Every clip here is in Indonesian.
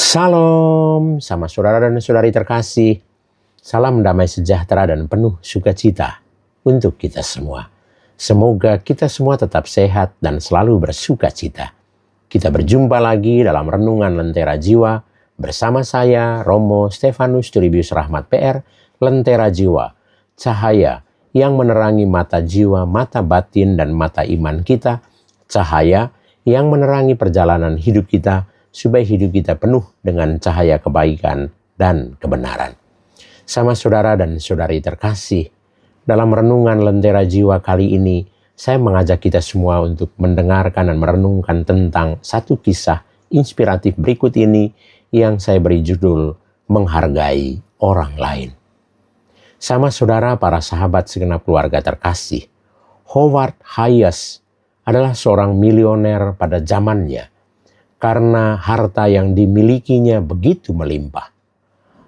Salam sama saudara dan saudari terkasih. Salam damai sejahtera dan penuh sukacita untuk kita semua. Semoga kita semua tetap sehat dan selalu bersukacita. Kita berjumpa lagi dalam Renungan Lentera Jiwa bersama saya, Romo Stefanus Turibius Rahmat PR, Lentera Jiwa, cahaya yang menerangi mata jiwa, mata batin, dan mata iman kita, cahaya yang menerangi perjalanan hidup kita, supaya hidup kita penuh dengan cahaya kebaikan dan kebenaran. Sama saudara dan saudari terkasih, dalam Renungan Lentera Jiwa kali ini, saya mengajak kita semua untuk mendengarkan dan merenungkan tentang satu kisah inspiratif berikut ini yang saya beri judul Menghargai Orang Lain. Sama saudara para sahabat segenap keluarga terkasih, Howard Hayes adalah seorang milioner pada zamannya, karena harta yang dimilikinya begitu melimpah.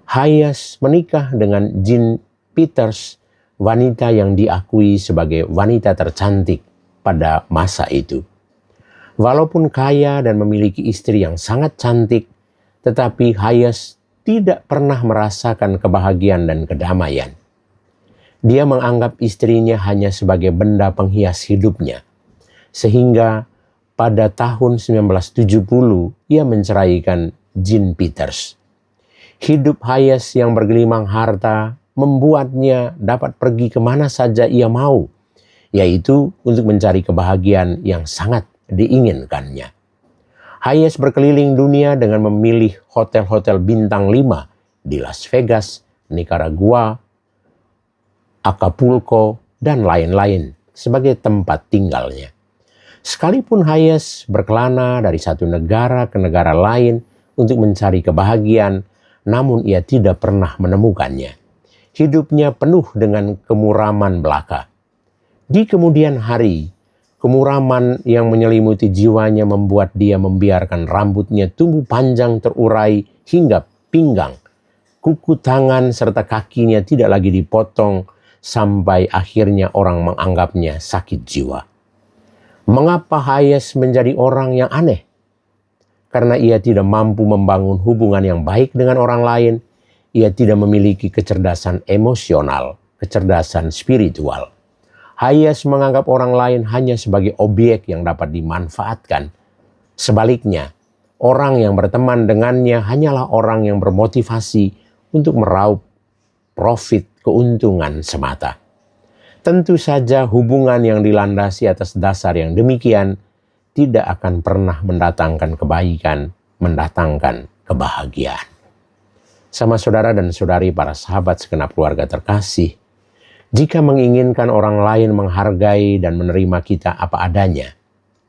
Hayes menikah dengan Jean Peters, wanita yang diakui sebagai wanita tercantik pada masa itu. Walaupun kaya dan memiliki istri yang sangat cantik, tetapi Hayes tidak pernah merasakan kebahagiaan dan kedamaian. Dia menganggap istrinya hanya sebagai benda penghias hidupnya, sehingga pada tahun 1970, ia menceraikan Jean Peters. Hidup Hayes yang bergelimang harta membuatnya dapat pergi kemana saja ia mau, yaitu untuk mencari kebahagiaan yang sangat diinginkannya. Hayes berkeliling dunia dengan memilih hotel-hotel bintang 5 di Las Vegas, Nicaragua, Acapulco, dan lain-lain sebagai tempat tinggalnya. Sekalipun Hayes berkelana dari satu negara ke negara lain untuk mencari kebahagiaan, namun ia tidak pernah menemukannya. Hidupnya penuh dengan kemuraman belaka. Di kemudian hari, kemuraman yang menyelimuti jiwanya membuat dia membiarkan rambutnya tumbuh panjang terurai hingga pinggang. Kuku tangan serta kakinya tidak lagi dipotong sampai akhirnya orang menganggapnya sakit jiwa. Mengapa Hayes menjadi orang yang aneh? Karena ia tidak mampu membangun hubungan yang baik dengan orang lain. Ia tidak memiliki kecerdasan emosional, kecerdasan spiritual. Hayes menganggap orang lain hanya sebagai objek yang dapat dimanfaatkan. Sebaliknya, orang yang berteman dengannya hanyalah orang yang bermotivasi untuk meraup profit keuntungan semata. Tentu saja hubungan yang dilandasi atas dasar yang demikian tidak akan pernah mendatangkan kebaikan, mendatangkan kebahagiaan. Sama saudara dan saudari para sahabat segenap keluarga terkasih, jika menginginkan orang lain menghargai dan menerima kita apa adanya,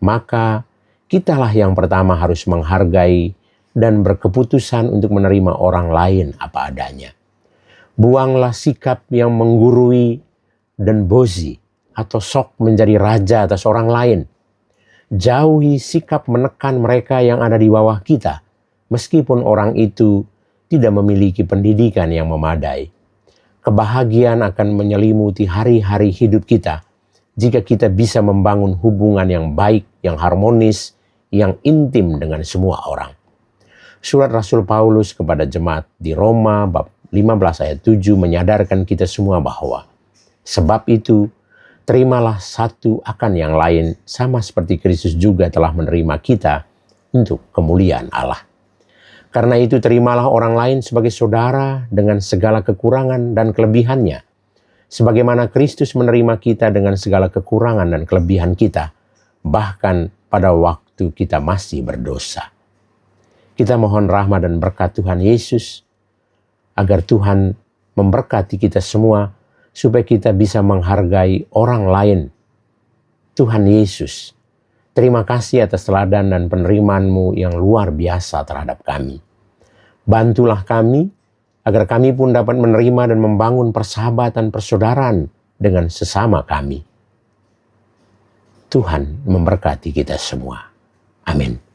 maka kitalah yang pertama harus menghargai dan berkeputusan untuk menerima orang lain apa adanya. Buanglah sikap yang menggurui dan bozi atau sok menjadi raja atas orang lain. Jauhi sikap menekan mereka yang ada di bawah kita, meskipun orang itu tidak memiliki pendidikan yang memadai. Kebahagiaan akan menyelimuti hari-hari hidup kita jika kita bisa membangun hubungan yang baik, yang harmonis, yang intim dengan semua orang. Surat Rasul Paulus kepada jemaat di Roma bab 15 ayat 7 menyadarkan kita semua bahwa sebab itu, terimalah satu akan yang lain sama seperti Kristus juga telah menerima kita untuk kemuliaan Allah. Karena itu terimalah orang lain sebagai saudara dengan segala kekurangan dan kelebihannya. Sebagaimana Kristus menerima kita dengan segala kekurangan dan kelebihan kita, bahkan pada waktu kita masih berdosa. Kita mohon rahmat dan berkat Tuhan Yesus, agar Tuhan memberkati kita semua, supaya kita bisa menghargai orang lain. Tuhan Yesus, terima kasih atas teladan dan penerimaan-Mu yang luar biasa terhadap kami. Bantulah kami, agar kami pun dapat menerima dan membangun persahabatan persaudaraan dengan sesama kami. Tuhan memberkati kita semua. Amin.